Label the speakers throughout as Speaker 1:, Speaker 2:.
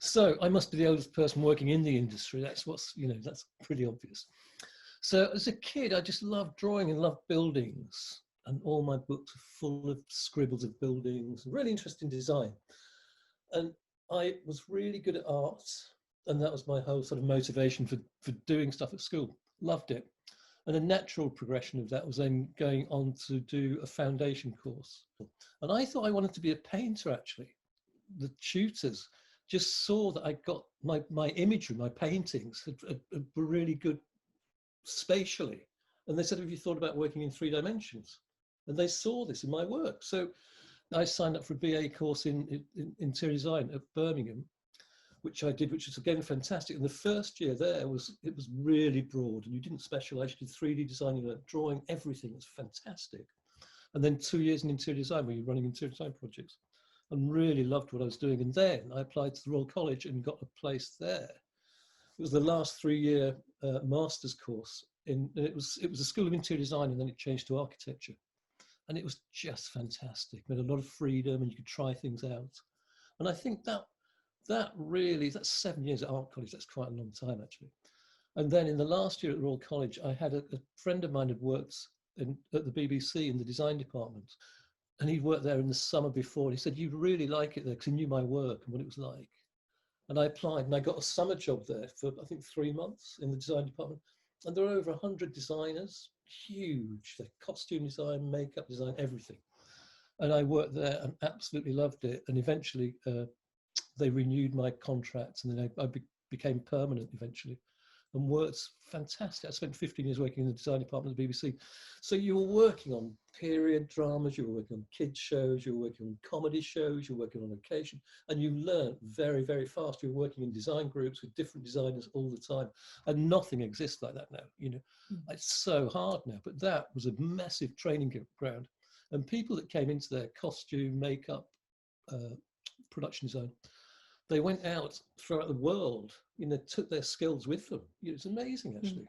Speaker 1: So I must be the oldest person working in the industry. That's what's, that's pretty obvious. So as a kid, I just loved drawing and loved buildings. And all my books are full of scribbles of buildings, really interesting design. And I was really good at art. And that was my whole sort of motivation for doing stuff at school. Loved it. And a natural progression of that was then going on to do a foundation course. And I thought I wanted to be a painter, actually. The tutors just saw that I got my imagery, my paintings were really good spatially. And they said, have you thought about working in 3 dimensions? And they saw this in my work. So I signed up for a BA course in interior design at Birmingham, which I did, which was again fantastic. And the first year there it was really broad, and you didn't specialize. You did 3D design, you learned drawing, everything. It was fantastic. And then 2 years in interior design, where you're running interior design projects, and really loved what I was doing. And then I applied to the Royal College and got a place there. It was the last 3-year master's course. It was a school of interior design, and then it changed to architecture. And it was just fantastic. We had a lot of freedom, and you could try things out. And I think that's 7 years at art college. That's quite a long time, actually. And then in the last year at the Royal College, I had a friend of mine who'd worked at the BBC in the design department. And he'd worked there in the summer before. And he said, you'd really like it there, because he knew my work and what it was like. And I applied, and I got a summer job there for, I think, 3 months in the design department. And there were over 100 designers, huge, the costume design, makeup design, everything. And I worked there and absolutely loved it. And eventually they renewed my contract, and then I became permanent eventually, and worked fantastic. I spent 15 years working in the design department of the BBC. So you were working on period dramas, you were working on kids shows, you were working on comedy shows, you were working on occasion, and you learned very, very fast. You were working in design groups with different designers all the time, and nothing exists like that now. It's so hard now, but that was a massive training ground. And people that came into their costume, makeup, production design, they went out throughout the world, took their skills with them. It's amazing, actually.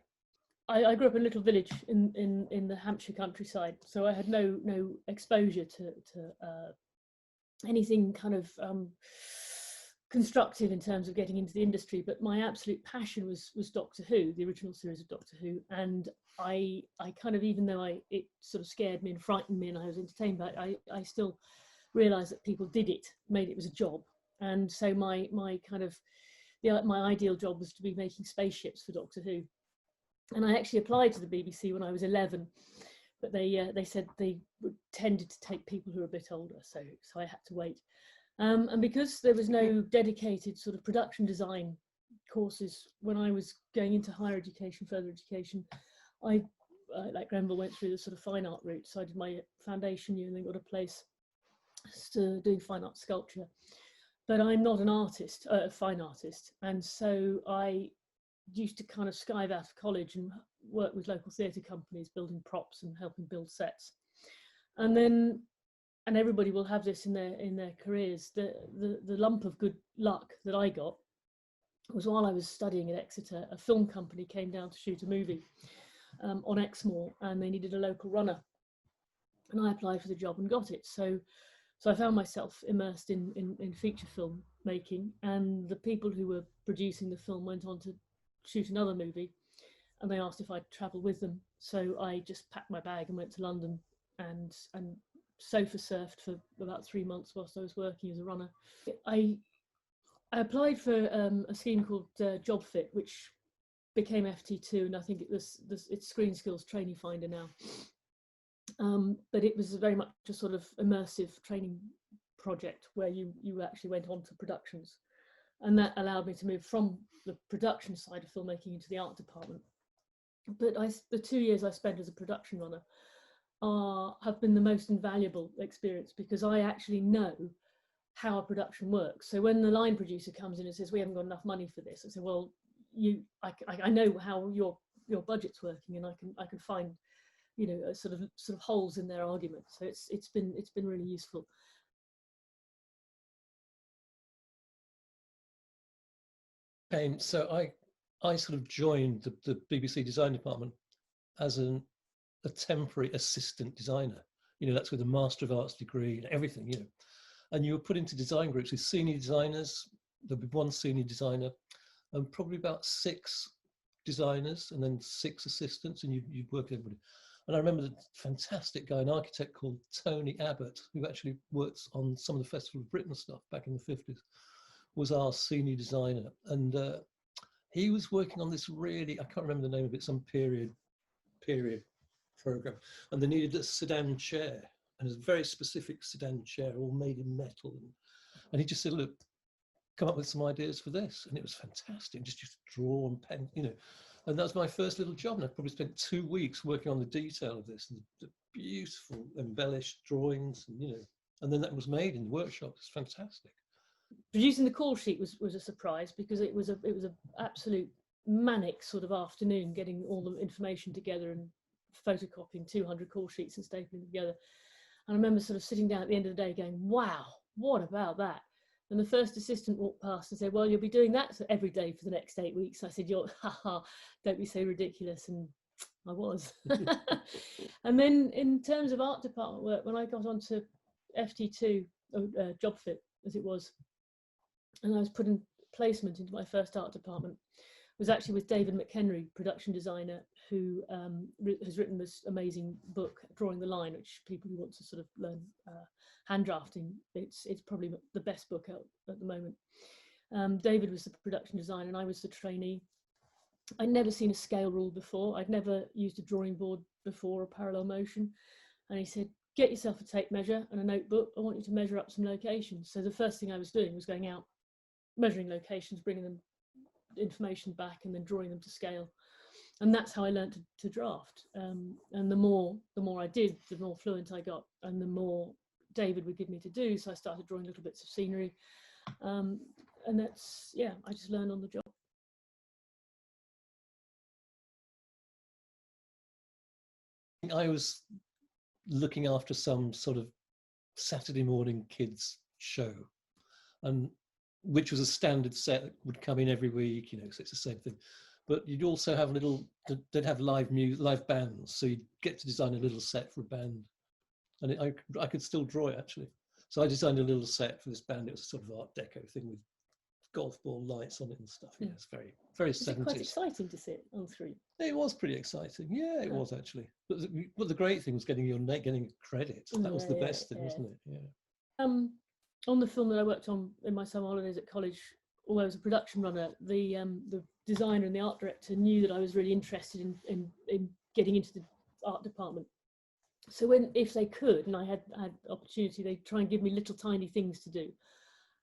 Speaker 2: I grew up in a little village in the Hampshire countryside, so I had no exposure to anything kind of constructive in terms of getting into the industry. But my absolute passion was Doctor Who, the original series of Doctor Who, and I kind of, even though it sort of scared me and frightened me, and I was entertained by it, I still realised that people did it, made it was a job. And so my ideal job was to be making spaceships for Doctor Who. And I actually applied to the BBC when I was 11, but they said they tended to take people who were a bit older, so I had to wait. And because there was no dedicated sort of production design courses when I was going into higher education, further education, I, like Grenville, went through the sort of fine art route. So I did my foundation year and then got a place to do fine art sculpture. But I'm not an artist, a fine artist. And so I used to kind of skive out of college and work with local theatre companies, building props and helping build sets. And everybody will have this in their careers. The lump of good luck that I got was while I was studying at Exeter, a film company came down to shoot a movie on Exmoor, and they needed a local runner. And I applied for the job and got it. So I found myself immersed in feature film making, and the people who were producing the film went on to shoot another movie, and they asked if I'd travel with them. So I just packed my bag and went to London and sofa surfed for about 3 months whilst I was working as a runner. I applied for a scheme called Job Fit, which became FT2, and I think it's Screen Skills Training Finder now. But it was very much a sort of immersive training project where you actually went on to productions, and that allowed me to move from the production side of filmmaking into the art department. But the 2 years I spent as a production runner have been the most invaluable experience, because I actually know how a production works. So when the line producer comes in and says, we haven't got enough money for this, I say, well, I know how your budget's working, and I can find sort of holes in their argument. So it's been really useful.
Speaker 1: So I sort of joined the BBC design department as a temporary assistant designer. That's with a Master of Arts degree and everything, and you were put into design groups with senior designers, there'd be one senior designer and probably about 6 designers and then 6 assistants, and you'd work with everybody. And I remember the fantastic guy, an architect called Tony Abbott, who actually worked on some of the Festival of Britain stuff back in the 50s, was our senior designer. And he was working on this really, I can't remember the name of it, some period program. And they needed a sedan chair, and it's a very specific sedan chair, all made in metal. And he just said, look, come up with some ideas for this. And it was fantastic, just draw and pen, you know. And that was my first little job, and I probably spent 2 weeks working on the detail of this, and the beautiful embellished drawings, and you know, and then that was made in the workshop. It's fantastic.
Speaker 2: Producing the call sheet was a surprise, because it was a absolute manic sort of afternoon, getting all the information together and photocopying 200 call sheets and stapling them together. And I remember sort of sitting down at the end of the day going, wow, what about that? And the first assistant walked past and said, well, you'll be doing that every day for the next 8 weeks. I said, haha, don't be so ridiculous. And I was. And then in terms of art department work, when I got onto FT2, job fit as it was, and I was put in placement into my first art department, was actually with David McHenry, production designer, who has written this amazing book, Drawing the Line, which people who want to sort of learn hand drafting, it's probably the best book out at the moment. David was the production designer and I was the trainee. I'd never seen a scale rule before. I'd never used a drawing board before or parallel motion. And he said, get yourself a tape measure and a notebook. I want you to measure up some locations. So the first thing I was doing was going out, measuring locations, bringing them information back and then drawing them to scale. And that's how I learned to draft. And the more I did, the more fluent I got, and the more David would give me to do. So I started drawing little bits of scenery. And that's, yeah, I just learned on the job.
Speaker 1: I was looking after some sort of Saturday morning kids show, and which was a standard set that would come in every week, you know, so it's the same thing. But you'd also have they'd have live bands, so you'd get to design a little set for a band. And I could still draw it, actually. So I designed a little set for this band. It was a sort of Art Deco thing with golf ball lights on it and stuff. Yeah, it's very, very 70s.
Speaker 2: It quite exciting to see it on screen?
Speaker 1: It was pretty exciting. Yeah, it was actually. But the great thing was getting credit. That was the best thing, wasn't it? Yeah.
Speaker 2: On the film that I worked on in my summer holidays at college, although I was a production runner, the designer and the art director knew that I was really interested in getting into the art department. So if they could, and I had opportunity, they'd try and give me little tiny things to do.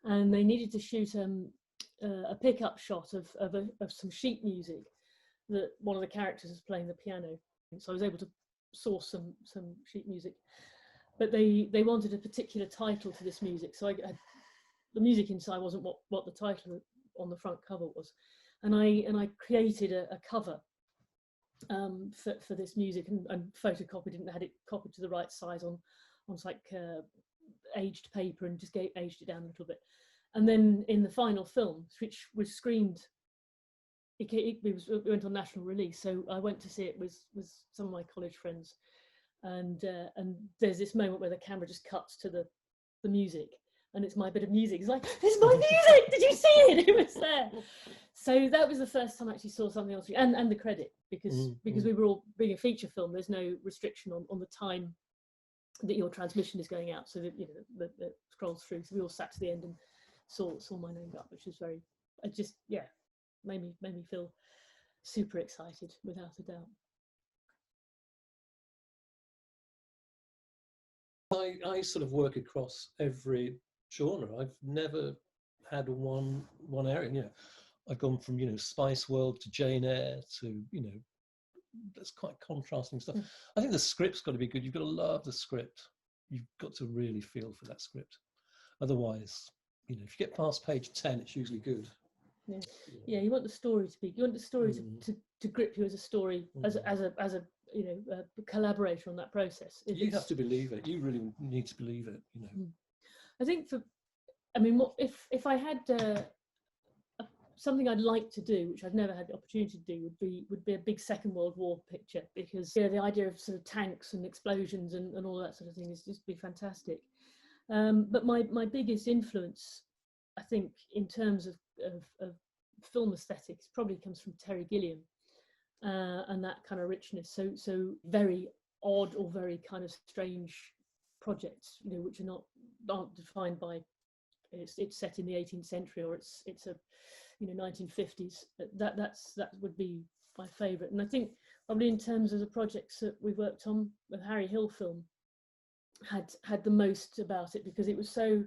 Speaker 2: And they needed to shoot a pickup shot of some sheet music that one of the characters is playing the piano. So I was able to source some sheet music. But they wanted a particular title to this music. So the music inside wasn't what the title on the front cover was. And I created a cover for this music and photocopied it and had it copied to the right size on like aged paper, and just aged it down a little bit. And then in the final film, which was screened, it went on national release. So I went to see it with some of my college friends, and there's this moment where the camera just cuts to the music, and it's my bit of music. It's like, this is my music! Did you see it? It was there. So that was the first time I actually saw something else, and the credit, because we were all being a feature film. There's no restriction on the time that your transmission is going out, so that you know that scrolls through. So we all sat to the end and saw my name up, which was very, it just made me feel super excited, without a doubt.
Speaker 1: I sort of work across every genre. I've never had one area. You know, I've gone from, you know, Spice World to Jane Eyre to, you know, that's quite contrasting stuff. I think the script's got to be good. You've got to love the script. You've got to really feel for that script. Otherwise, you know, if you get past page 10, it's usually good.
Speaker 2: Yeah, you want the story to be. You want the story to grip you as a story, as a you know, a collaborator on that process.
Speaker 1: You have to believe it. You really need to believe it. You know.
Speaker 2: I think if I had something I'd like to do, which I've never had the opportunity to do, would be a big Second World War picture, because the idea of sort of tanks and explosions and all that sort of thing is just be fantastic. But my biggest influence I think in terms of film aesthetics, probably comes from Terry Gilliam, and that kind of richness. So very odd or very kind of strange projects, which aren't defined by it's set in the 18th century or it's a 1950s. That would be my favourite. And I think probably in terms of the projects that we worked on, the Harry Hill film had the most about it, because it was so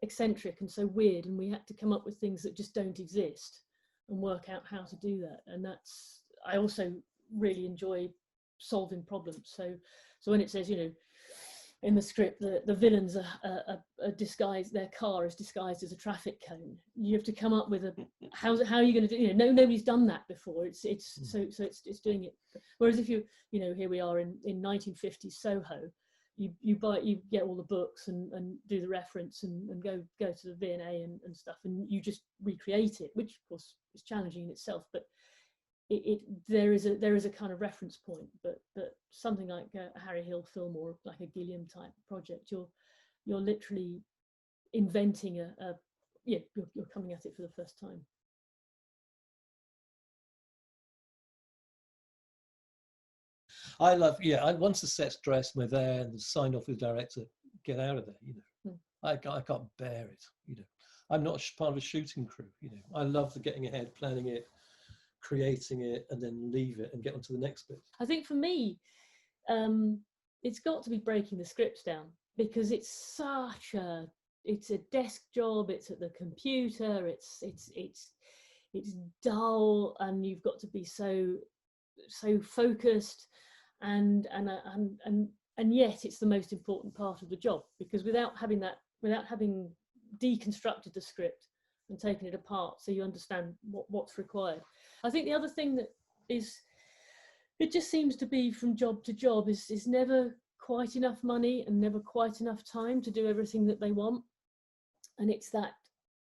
Speaker 2: eccentric and so weird, and we had to come up with things that just don't exist and work out how to do that. And I also really enjoy solving problems. So when it says, in the script, the villains are disguised, their car is disguised as a traffic cone, you have to come up with how are you going to do, nobody's done that before. It's doing it. Whereas if you here we are in 1950s Soho, you get all the books and do the reference and go to the V&A and stuff, and you just recreate it, which of course is challenging in itself, but there is a kind of reference point. But something like a Harry Hill film or like a Gilliam type project, you're literally inventing you're coming at it for the first time.
Speaker 1: I love, once the set's dressed, we're there and signed off with the director, get out of there, I can't bear it, I'm not part of a shooting crew, I love the getting ahead, planning it, creating it, and then leave it and get on to the next bit. I
Speaker 2: think for me, it's got to be breaking the scripts down, because it's a desk job, it's at the computer, it's dull, and you've got to be so focused, and yet it's the most important part of the job, because without having deconstructed the script and taken it apart so you understand what's required. I think the other thing that is, it just seems to be from job to job, is never quite enough money and never quite enough time to do everything that they want. And it's that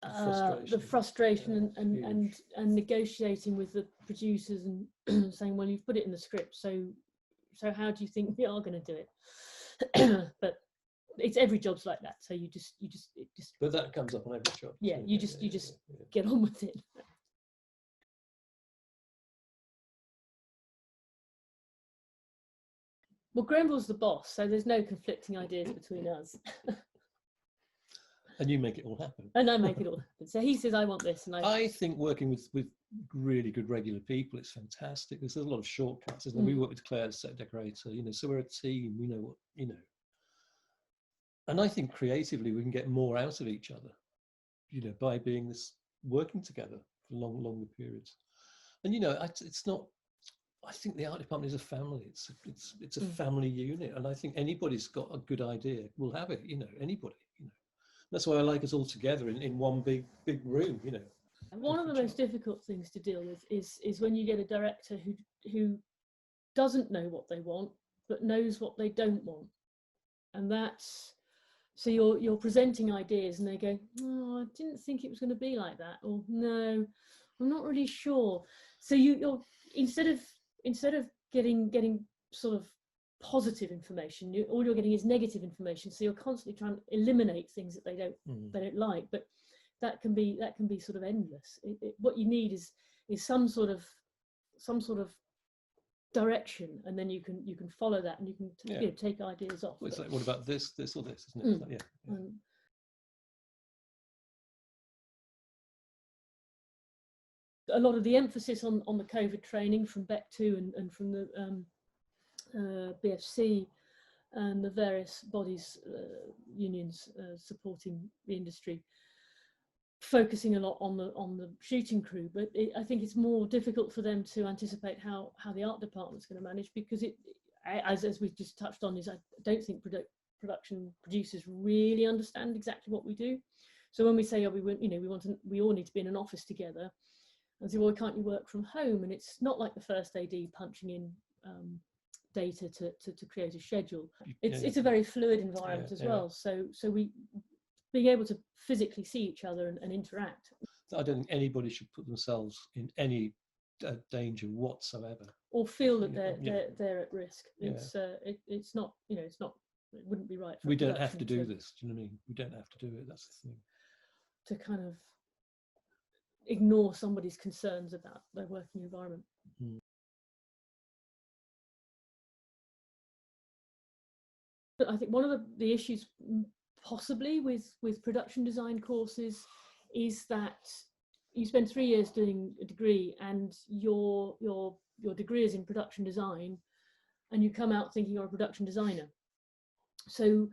Speaker 2: the frustration and negotiating with the producers and saying, well, you've put it in the script, so how do you think we are going to do it? But it's every job's like that, so you just
Speaker 1: but that comes up on every job.
Speaker 2: You just get on with it. Well, Grenville's the boss, so there's no conflicting ideas between us.
Speaker 1: And you make it all happen.
Speaker 2: And I make it all happen. So he says, I want this, and
Speaker 1: I think working with really good regular people, it's fantastic. There's a lot of shortcuts, isn't there? We work with Claire, the set decorator, so we're a team. We know what. And I think creatively we can get more out of each other, by working together for longer periods. And it's not. I think the art department is a family. It's a family unit, and I think anybody's got a good idea will have it. Anybody. That's why I like us all together in one big room.
Speaker 2: One of the most difficult things to deal with is when you get a director who doesn't know what they want but knows what they don't want, and that's. So you're presenting ideas and they go, oh, I didn't think it was going to be like that, or no, I'm not really sure. So you're instead of getting sort of positive information, all you're getting is negative information. So you're constantly trying to eliminate things that they don't like, but that can be sort of endless. What you need is some sort of direction, and then you can follow that, and you can take ideas off.
Speaker 1: Well, it's like, what about this or this, isn't it? Like,
Speaker 2: a lot of the emphasis on the COVID training from BEC2 and from the BFC and the various bodies, unions supporting the industry, focusing a lot on the shooting crew, but I think it's more difficult for them to anticipate how the art department's going to manage, because as we've just touched on, I don't think production producers really understand exactly what we do. So when we say, we all need to be in an office together, and say, well, can't you work from home? And it's not like the first AD punching in data to create a schedule. It's a very fluid environment as well. So we being able to physically see each other and interact.
Speaker 1: I don't think anybody should put themselves in any danger whatsoever,
Speaker 2: or feel that they're at risk. It's not, it wouldn't be right for
Speaker 1: we don't have to do this. Do you know what I mean? We don't have to do it. That's the thing.
Speaker 2: kind of ignore somebody's concerns about their working environment.
Speaker 1: Mm.
Speaker 2: But I think one of the issues possibly with production design courses is that you spend 3 years doing a degree, and your degree is in production design, and you come out thinking you're a production designer. So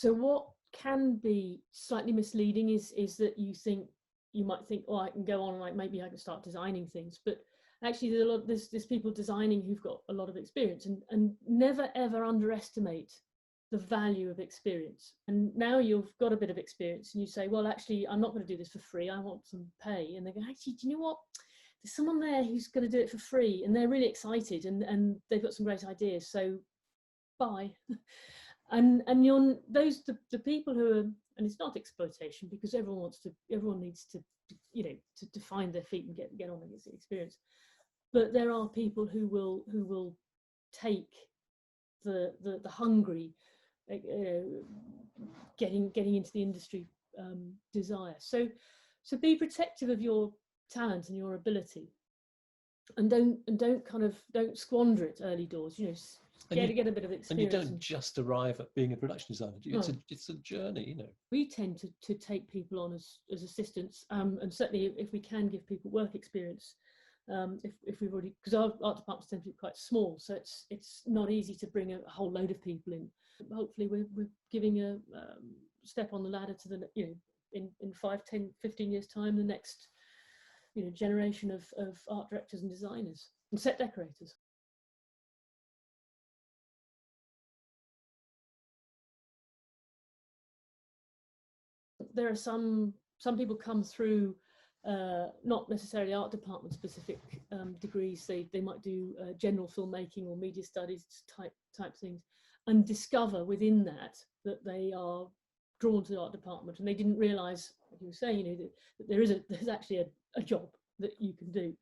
Speaker 2: what can be slightly misleading is that you might think, oh, I can go on, like maybe I can start designing things, but actually there's people designing who've got a lot of experience, and never ever underestimate the value of experience. And now you've got a bit of experience and you say, well, actually, I'm not going to do this for free, I want some pay. And they go, actually, do you know what? There's someone there who's going to do it for free, and they're really excited, and they've got some great ideas. So bye. and the people who are, and it's not exploitation, because everyone needs to, you know, to find their feet and get on and get the experience. But there are people who will take the hungry, getting into the industry desire. So be protective of your talent and your ability, and don't squander it early doors. You know, get a bit of experience.
Speaker 1: And you don't just arrive at being a production designer. It's a journey, you know.
Speaker 2: We tend to take people on as assistants, and certainly if we can give people work experience. If we've already, because our art departments tend to be quite small, so it's not easy to bring a whole load of people in. Hopefully we're giving a step on the ladder to the, you know, in 5, 10, 15 years time, the next, you know, generation of art directors and designers and set decorators. There are some people come through not necessarily art department specific degrees. They might do general filmmaking or media studies type things, and discover within that they are drawn to the art department, and they didn't realise, like you were saying, you know, that there's actually a job that you can do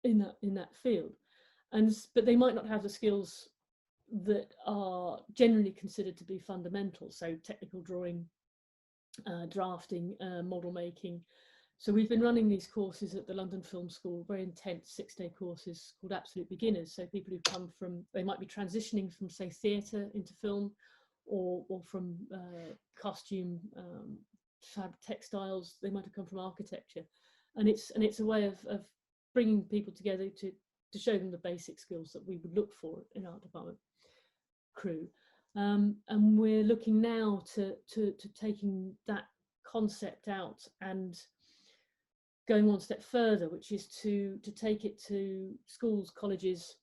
Speaker 2: in that field, but they might not have the skills that are generally considered to be fundamental, so technical drawing, drafting, model making. So we've been running these courses at the London Film School, very intense 6-day courses called Absolute Beginners. So people who come from, they might be transitioning from, say, theatre into film, or from costume, textiles. They might have come from architecture, and it's a way of bringing people together to show them the basic skills that we would look for in art department crew. And we're looking now to taking that concept out and going one step further, which is to take it to schools, colleges,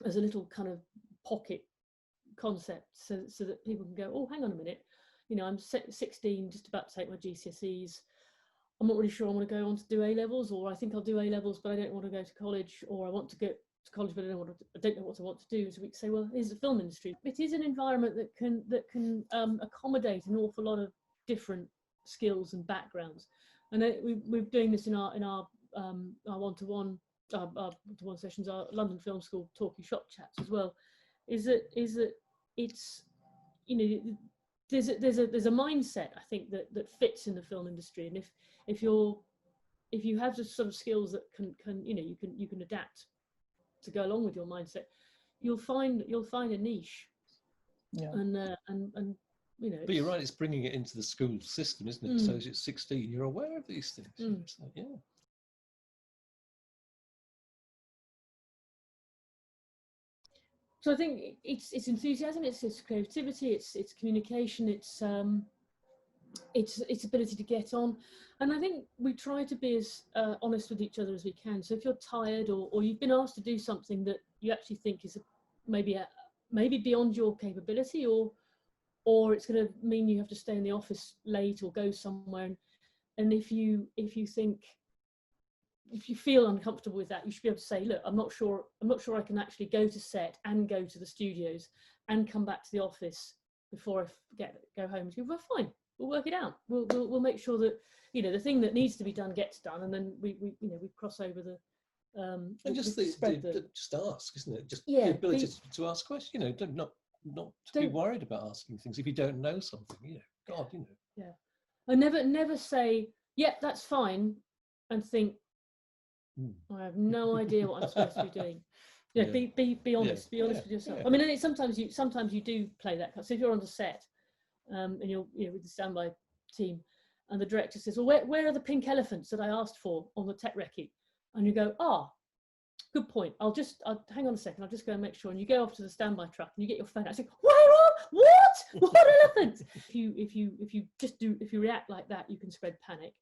Speaker 2: as a little kind of pocket concept, so that people can go, oh, hang on a minute, you know, I'm 16, just about to take my GCSEs. I'm not really sure I want to go on to do A-levels, or I think I'll do A-levels, but I don't want to go to college, or I want to go to college, but I don't know what I want to do. So we say, well, here's the film industry. It is an environment that can accommodate an awful lot of different skills and backgrounds. And we're doing this in our one-to-one sessions, our London Film School talkie shop chats as well. Is that it's, you know, there's a mindset, I think, that fits in the film industry, and if you have the sort of skills that can you know, you can adapt to go along with your mindset, you'll find a niche.
Speaker 1: Yeah.
Speaker 2: And you know.
Speaker 1: But you're right, it's bringing it into the school system, isn't it? So as it's 16, you're aware of these things. So, yeah.
Speaker 2: So I think it's enthusiasm, it's creativity, it's communication, it's ability to get on. And I think we try to be as honest with each other as we can. So if you're tired, or you've been asked to do something that you actually think is maybe beyond your capability, or it's going to mean you have to stay in the office late or go somewhere, and if you feel uncomfortable with that, you should be able to say, look, I'm not sure I can actually go to set and go to the studios and come back to the office before I go home. And go, well, fine, we'll work it out. We'll make sure that, you know, the thing that needs to be done gets done, and then we cross over the
Speaker 1: and just ask, isn't it? Just
Speaker 2: the
Speaker 1: ability to ask questions. You know, not to be worried about asking things if you don't know something. You know, God, you know.
Speaker 2: Yeah. I never say, yep, that's fine, and think, I have no idea what I'm supposed to be doing. Yeah, be honest. Be honest with yourself. I mean, and sometimes you do play that. So if you're on the set, and you're with the standby team, and the director says, well, where are the pink elephants that I asked for on the tech recce? And you go, good point. I'll hang on a second. I'll just go and make sure. And you go off to the standby truck and you get your phone out. Say, what elephants? If you react like that, you can spread panic.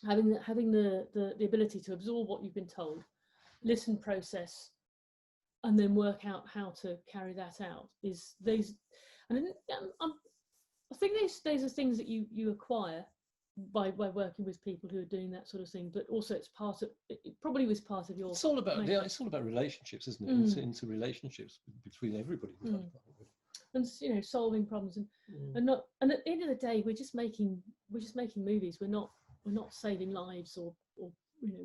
Speaker 2: Having the ability to absorb what you've been told, listen, process, and then work out how to carry that out is these. And I think these are things that you acquire by working with people who are doing that sort of thing. But also, it probably was part of your.
Speaker 1: It's all about it's all about relationships, isn't it? Into relationships between everybody.
Speaker 2: And solving problems and at the end of the day, we're just making movies. We're not saving lives or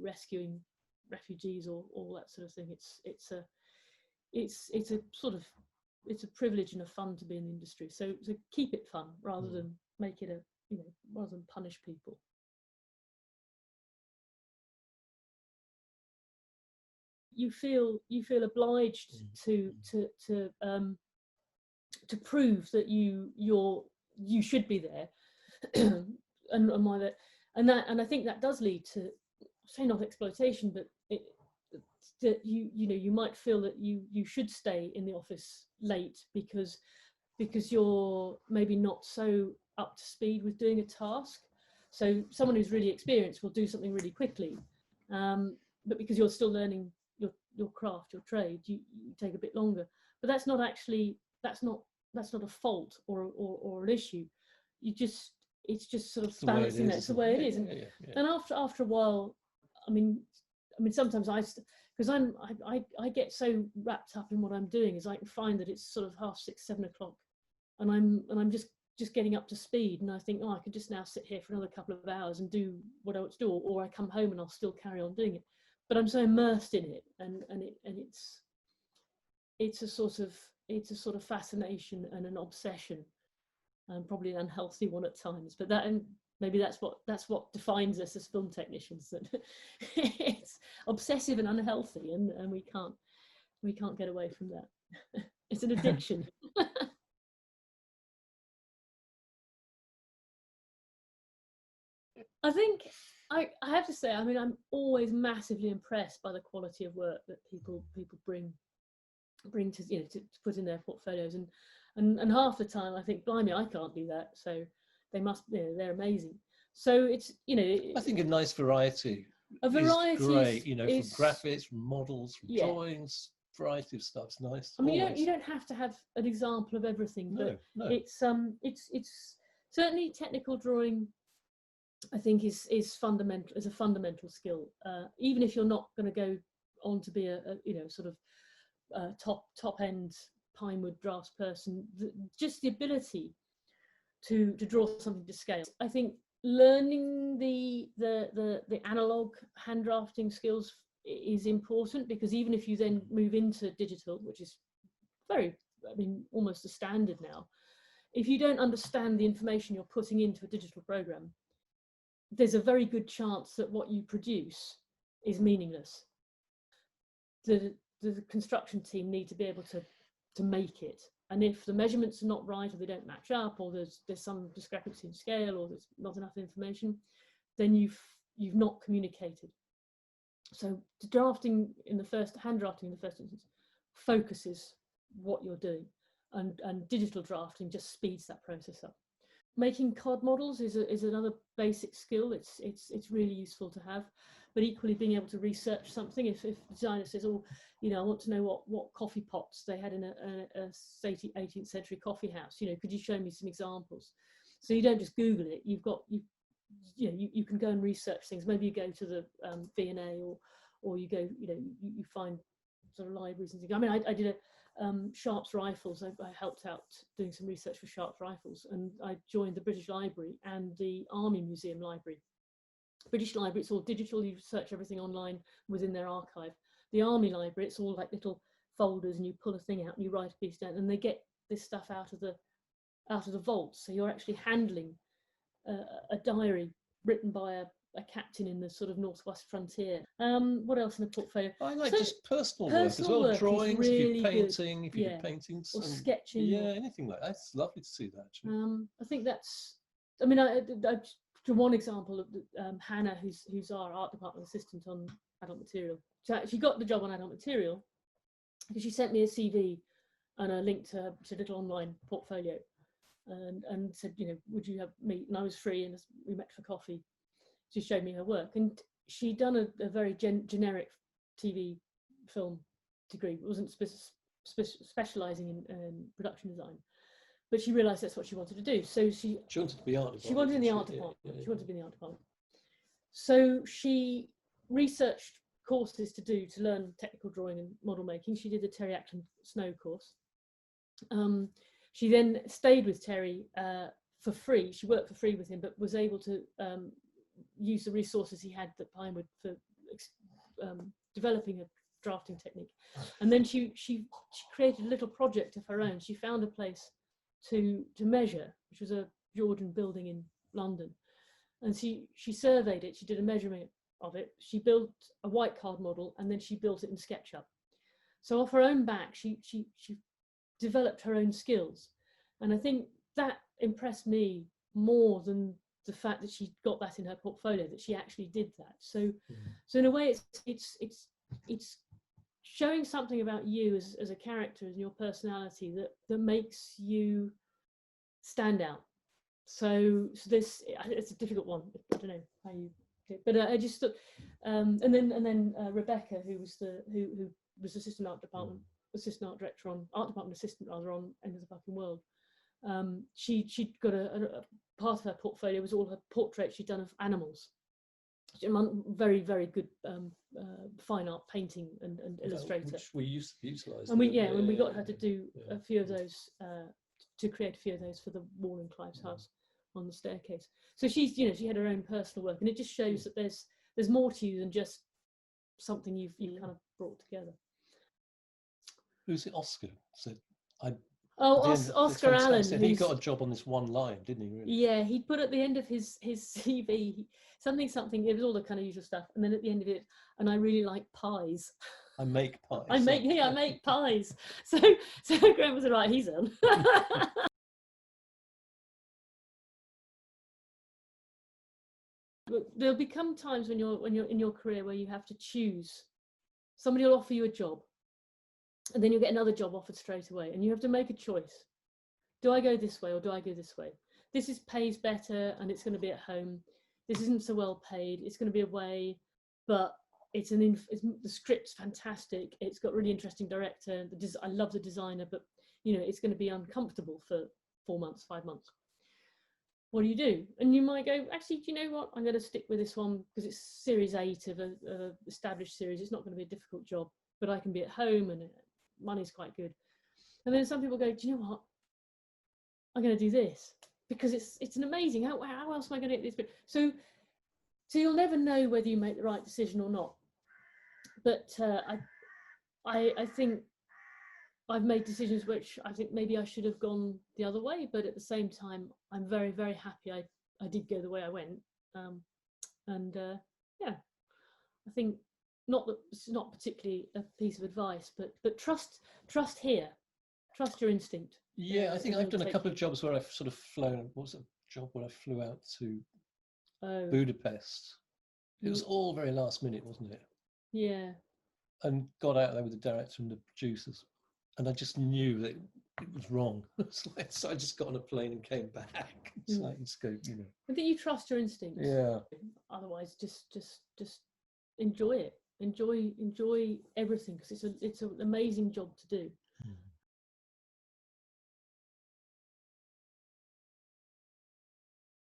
Speaker 2: rescuing refugees or all that sort of thing. It's a privilege and a fun to be in the industry. So keep it fun rather than make it rather than punish people. You feel obliged to prove that you should be there, and I think that does lead to, say, not exploitation, but that you might feel that you should stay in the office late because you're maybe not so up to speed with doing a task. So someone who's really experienced will do something really quickly, but because you're still learning your craft, your trade, you take a bit longer. But that's not a fault or an issue. It's just sort of balancing that. It's the way it is. And after a while, I mean sometimes because I get so wrapped up in what I'm doing, is I can find that it's sort of 6:30, 7 o'clock, and I'm just getting up to speed, and I think, I could just now sit here for another couple of hours and do what I want to do, or I come home and I'll still carry on doing it. But I'm so immersed in it, and it's a sort of fascination and an obsession, and probably an unhealthy one at times. But maybe that's what defines us as film technicians, that it's obsessive and unhealthy, and we can't get away from that. It's an addiction. I think I have to say, I'm always massively impressed by the quality of work that people bring to put in their portfolios, and half the time I think, blimey, I can't do that, so they must, they're amazing. So it's I
Speaker 1: think a nice variety. A variety is great, from graphics, from models, from drawings, variety of stuff's nice.
Speaker 2: You don't have to have an example of everything, but no. It's certainly technical drawing, I think, is fundamental, as a fundamental skill. Even if you're not going to go on to be a sort of top end Pinewood drafts person, just the ability to draw something to scale. I think learning the analog hand drafting skills is important, because even if you then move into digital, which is almost a standard now, if you don't understand the information you're putting into a digital program, there's a very good chance that what you produce is meaningless. The construction team need to be able to make it, and if the measurements are not right, or they don't match up, or there's some discrepancy in scale, or there's not enough information, then you've not communicated. So hand drafting in the first instance focuses what you're doing, and digital drafting just speeds that process up. Making COD models is another basic skill. It's really useful to have, but equally being able to research something. If a designer says, I want to know what coffee pots they had in a 18th century coffee house, could you show me some examples? So you don't just Google it. You can go and research things. Maybe you go to the V&A, or you go, you find sort of libraries and things. I did a Sharp's rifles. I helped out doing some research for Sharp's rifles, and I joined the British Library and the Army Museum Library. British Library, it's all digital. You search everything online within their archive. The Army Library, it's all like little folders, and you pull a thing out and you write a piece down, and they get this stuff out of the vaults. So you're actually handling a diary written by a captain in the sort of northwest frontier. What else in the portfolio?
Speaker 1: I like
Speaker 2: So
Speaker 1: just personal work as well.
Speaker 2: work is
Speaker 1: Drawings,
Speaker 2: really
Speaker 1: if you're painting, if you
Speaker 2: Yeah.
Speaker 1: do paintings,
Speaker 2: Or
Speaker 1: and,
Speaker 2: sketching.
Speaker 1: yeah, anything like that. It's lovely to see that. Actually.
Speaker 2: I think that's. I mean, to one example of Hannah, who's our art department assistant on adult material. She got the job on adult material because she sent me a CV and a link to a little online portfolio, and said, you know, would you meet? And I was free, and we met for coffee. She showed me her work, and she'd done a very generic TV film degree. It wasn't specialising in production design, but she realised that's what she wanted to do. So she
Speaker 1: wanted to be art department.
Speaker 2: She wanted in the art department. She wanted to be in the art department. So she researched courses to learn technical drawing and model making. She did the Terry Ackland Snow course. She then stayed with Terry for free. She worked for free with him, but was able to use the resources he had at Pinewood for developing a drafting technique. And then she created a little project of her own. She found a place to measure, which was a Georgian building in London, and she surveyed it. She did a measurement of it. She built a white card model, and then she built it in SketchUp. So off her own back, she developed her own skills, and I think that impressed me more than the fact that she got that in her portfolio, that she actually did that. So in a way, it's showing something about you as a character and your personality that makes you stand out. So this, it's a difficult one. I don't know how you do it, but I just thought, and then Rebecca, who was assistant art director on art department assistant rather on End of the Fucking World. She'd got a part of her portfolio was all her portraits she'd done of animals. Very, very good fine art painting and illustrator.
Speaker 1: Which we used to utilise.
Speaker 2: And when we got her to do a few of those, to create a few of those for the wall in Clive's house on the staircase. So she had her own personal work, and it just shows that there's more to you than just something you've kind of brought together.
Speaker 1: Who's it? Oscar said.
Speaker 2: Oscar Allen.
Speaker 1: He got a job on this one line, didn't he? Really?
Speaker 2: Yeah, he'd put at the end of his CV something. It was all the kind of usual stuff, and then at the end of it, and I really like pies.
Speaker 1: I make pies.
Speaker 2: I make pies. So Graham was right. He's on. There'll become times when you're in your career where you have to choose. Somebody will offer you a job, and then you'll get another job offered straight away, and you have to make a choice. Do I go this way or do I go this way? This pays better and it's going to be at home. This isn't so well paid. It's going to be away, but the script's fantastic. It's got really interesting director. I love the designer, but it's going to be uncomfortable for 4 months, 5 months. What do you do? And you might go, actually, do you know what? I'm going to stick with this one because it's series 8 of a established series. It's not going to be a difficult job, but I can be at home and money's quite good. And then some people go, do you know what? I'm going to do this because it's an amazing. How else am I going to get this? So you'll never know whether you make the right decision or not. But I think I've made decisions which I think maybe I should have gone the other way, but at the same time, I'm very, very happy I did go the way I went. I think it's not particularly a piece of advice, but trust here, trust your instinct.
Speaker 1: Yeah, I think I've done a couple of jobs where I've sort of flown. What was a job where I flew out to Budapest? It was all very last minute, wasn't it?
Speaker 2: Yeah. And
Speaker 1: got out there with the director and the producers, and I just knew that it was wrong. So I just got on a plane and came back. It's like, just go,
Speaker 2: I think you trust your instincts.
Speaker 1: Yeah.
Speaker 2: Otherwise, just enjoy it. Enjoy everything because it's an amazing job to do.